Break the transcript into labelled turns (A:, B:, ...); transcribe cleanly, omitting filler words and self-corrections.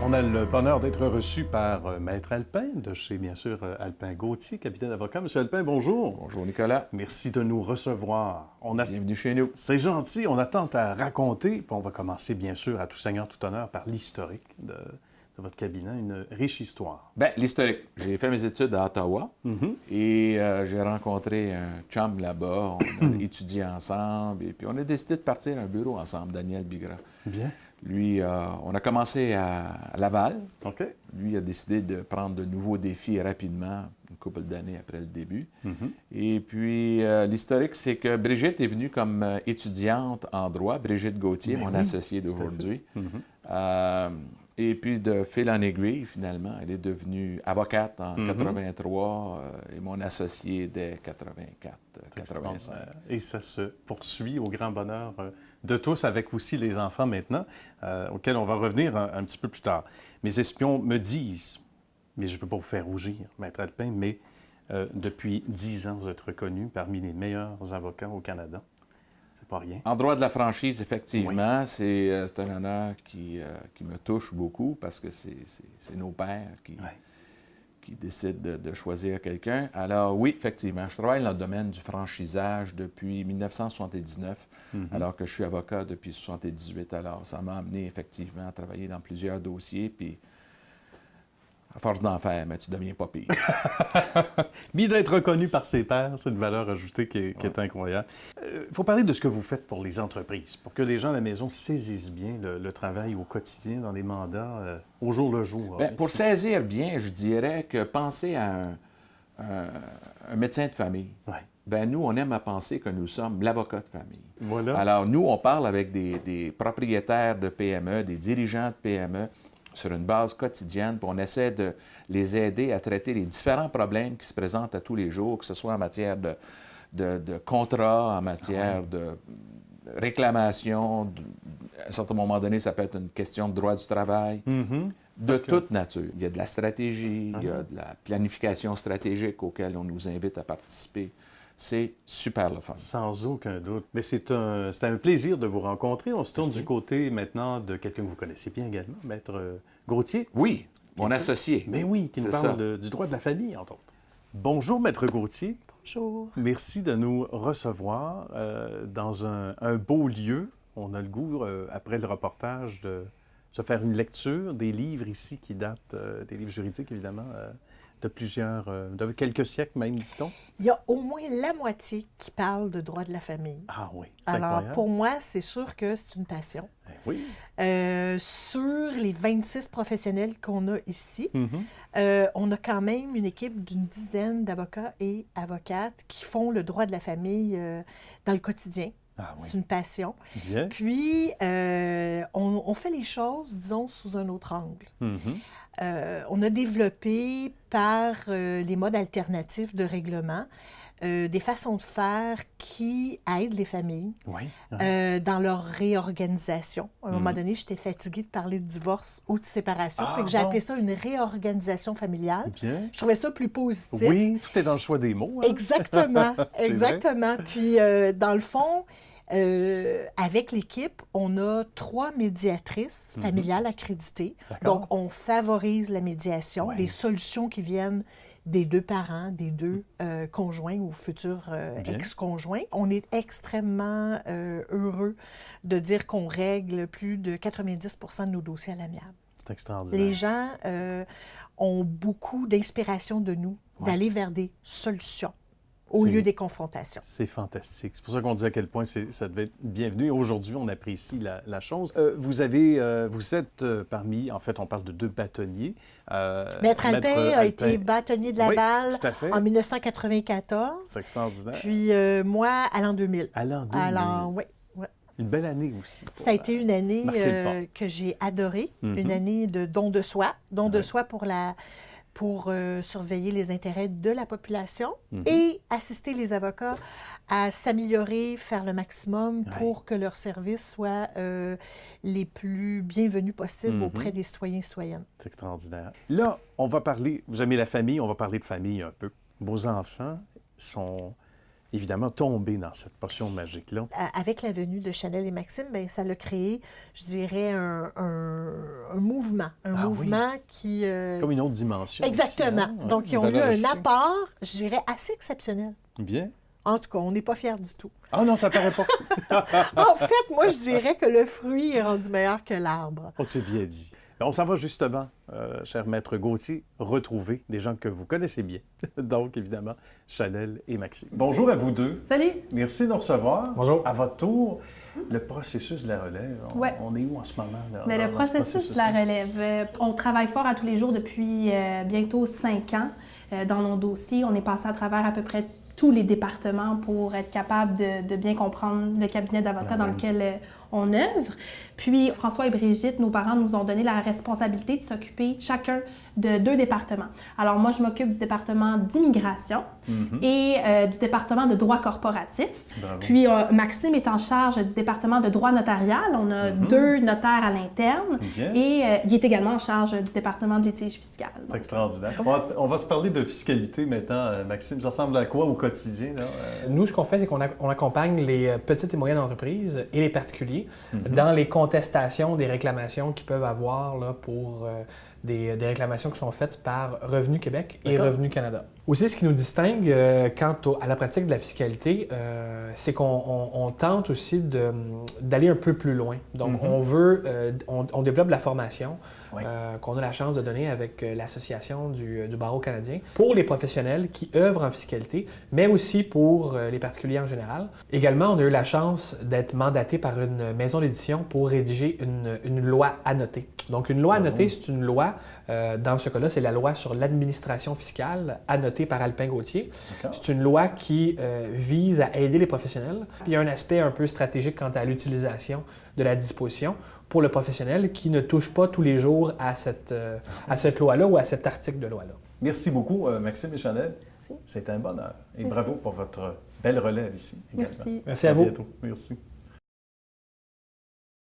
A: On a le bonheur d'être reçu par Maître Alpin, de chez, bien sûr, Alpin Gauthier, capitaine avocat. Monsieur Alpin, bonjour.
B: Bonjour, Nicolas.
A: Merci de nous recevoir.
B: Bienvenue chez nous.
A: C'est gentil. On a tant à raconter. Puis on va commencer, bien sûr, à tout seigneur, tout honneur, par l'historique de votre cabinet, une riche histoire.
B: Bien, l'historique. J'ai fait mes études à Ottawa et j'ai rencontré un chum là-bas. On a étudié ensemble et puis on a décidé de partir un bureau ensemble, Daniel Bigra.
A: Bien.
B: Lui, on a commencé à Laval.
A: OK.
B: Lui a décidé de prendre de nouveaux défis rapidement, une couple d'années après le début. Et puis, l'historique, c'est que Brigitte est venue comme étudiante en droit, Brigitte Gauthier, mon associée d'aujourd'hui. Et puis, de fil en aiguille, finalement, elle est devenue avocate en 83 et mon associé dès 84, 85.
A: Et ça se poursuit au grand bonheur de tous, avec aussi les enfants maintenant, auxquels on va revenir un petit peu plus tard. Mes espions me disent, mais je ne veux pas vous faire rougir, Maître Alpin, mais depuis 10 ans, vous êtes reconnu parmi les meilleurs avocats au Canada. C'est pas rien.
B: En droit de la franchise, effectivement,
A: Oui.
B: c'est un honneur qui me touche beaucoup parce que c'est nos pères qui décident de choisir quelqu'un. Alors oui, effectivement, je travaille dans le domaine du franchisage depuis 1979, alors que je suis avocat depuis 1978. Alors ça m'a amené effectivement à travailler dans plusieurs dossiers, puis à force d'en faire, mais tu deviens pas pire.
A: Bien d'être reconnu par ses pairs, c'est une valeur ajoutée qui est incroyable. Il faut parler de ce que vous faites pour les entreprises, pour que les gens à la maison saisissent bien le travail au quotidien, dans les mandats, au jour le jour.
B: Bien, pour saisir bien, je dirais que penser à un médecin de famille.
A: Ouais.
B: Bien, nous, on aime à penser que nous sommes l'avocat de famille.
A: Voilà.
B: Alors, nous, on parle avec des propriétaires de PME, des dirigeants de PME, sur une base quotidienne, puis on essaie de les aider à traiter les différents problèmes qui se présentent à tous les jours, que ce soit en matière de contrat, en matière de réclamation. À un certain moment donné, ça peut être une question de droit du travail, de toute nature. Il y a de la stratégie, il y a de la planification stratégique auquel on nous invite à participer. C'est super le fun.
A: Sans aucun doute. Mais c'est un plaisir de vous rencontrer. On se tourne du côté maintenant de quelqu'un que vous connaissez bien également, Maître Gauthier.
B: Oui, mon associé.
A: Mais oui, qui nous parle du droit de la famille, entre autres. Bonjour, Maître Gauthier.
C: Bonjour.
A: Merci de nous recevoir dans un beau lieu. On a le goût, après le reportage, de se faire une lecture des livres ici qui datent, des livres juridiques, évidemment, de quelques siècles même, dit-on.
C: Il y a au moins la moitié qui parle de droit de la famille.
A: Ah oui, c'est
C: Alors,
A: incroyable.
C: pour moi, c'est sûr que c'est une passion.
A: Oui.
C: Sur les 26 professionnels qu'on a ici, on a quand même une équipe d'une dizaine d'avocats et avocates qui font le droit de la famille dans le quotidien.
A: Ah oui.
C: C'est une passion.
A: Bien.
C: Puis, on fait les choses, disons, sous un autre angle. On a développé par les modes alternatifs de règlement des façons de faire qui aident les familles dans leur réorganisation. À un moment donné, j'étais fatiguée de parler de divorce ou de séparation. Fait que j'ai appelé ça une réorganisation familiale.
A: Bien.
C: Je trouvais ça plus positif.
A: Oui, tout est dans le choix des mots. Hein?
C: Exactement,
A: C'est
C: exactement. Puis, dans le fond, avec l'équipe, on a 3 médiatrices familiales accréditées. Donc, on favorise la médiation, des solutions qui viennent des 2 parents, des 2 conjoints ou futurs ex-conjoints. On est extrêmement heureux de dire qu'on règle plus de 90% de nos dossiers à l'amiable.
A: C'est extraordinaire.
C: Les gens ont beaucoup d'inspiration de nous d'aller vers des solutions au lieu des confrontations.
A: C'est fantastique. C'est pour ça qu'on dit à quel point ça devait être bienvenu. Aujourd'hui, on apprécie la chose. Vous êtes parmi, en fait, on parle de 2 bâtonniers.
C: Maître Alpin a été bâtonnier de Laval en 1994.
A: C'est extraordinaire.
C: Puis moi, à l'an 2000.
A: À l'an 2000.
C: Alors, oui.
A: Une belle année aussi.
C: Ça a été une année que j'ai adorée, une année de don de soi. Don de soi pour surveiller les intérêts de la population et assister les avocats à s'améliorer, faire le maximum pour que leurs services soient les plus bienvenus possibles auprès des citoyens et citoyennes.
A: C'est extraordinaire. Là, on va parler, vous aimez la famille, on va parler de famille un peu. Vos enfants sont évidemment, tomber dans cette potion magique-là.
C: Avec la venue de Chanel et Maxime, bien, ça a créé, je dirais, un mouvement. Un mouvement qui...
A: Comme une autre dimension.
C: Exactement.
A: Aussi, hein?
C: Donc, ils ont eu un apport, je dirais, assez exceptionnel.
A: Bien.
C: En tout cas, on n'est pas fiers du tout.
A: Ah non, ça paraît pas.
C: En fait, moi, je dirais que le fruit est rendu meilleur que l'arbre.
A: Oh, c'est bien dit. On s'en va justement, cher maître Gauthier, retrouver des gens que vous connaissez bien. Donc, évidemment, Chanel et Maxime. Bonjour à vous deux.
D: Salut!
A: Merci de nous recevoir.
E: Bonjour.
A: À votre tour, le processus de la relève, on est où en ce moment? Là,
D: Mais le processus de la relève, on travaille fort à tous les jours depuis bientôt 5 ans dans nos dossiers. On est passé à travers à peu près tous les départements pour être capable de bien comprendre le cabinet d'avocats dans lequel on œuvre. Puis, François et Brigitte, nos parents, nous ont donné la responsabilité de s'occuper chacun de 2 départements. Alors, moi, je m'occupe du département d'immigration et du département de droit corporatif.
A: Bravo.
D: Puis, Maxime est en charge du département de droit notarial. On a 2 notaires à l'interne et il est également en charge du département de litige fiscal.
A: C'est extraordinaire. On va se parler de fiscalité maintenant. Maxime, ça ressemble à quoi au quotidien? Là?
E: Nous, ce qu'on fait, c'est qu'on accompagne les petites et moyennes entreprises et les particuliers dans les contestations des réclamations qu'ils peuvent avoir là, pour des réclamations qui sont faites par Revenu Québec et Revenu Canada. Aussi, ce qui nous distingue quant à la pratique de la fiscalité, c'est qu'on tente aussi d'aller un peu plus loin. Donc, on développe la formation qu'on a la chance de donner avec l'Association du barreau canadien pour les professionnels qui œuvrent en fiscalité, mais aussi pour les particuliers en général. Également, on a eu la chance d'être mandaté par une maison d'édition pour rédiger une loi annotée. Donc, une loi annotée, c'est une loi, dans ce cas-là, c'est la loi sur l'administration fiscale annotée par Alpin Gauthier. C'est une loi qui vise à aider les professionnels. Puis il y a un aspect un peu stratégique quant à l'utilisation de la disposition pour le professionnel qui ne touche pas tous les jours à cette loi-là ou à cet article de loi-là.
A: Merci beaucoup, Maxime et Chanel. C'est un bonheur. Et bravo pour votre belle relève ici également.
D: Merci.
E: Merci à vous.
A: Bientôt. Merci.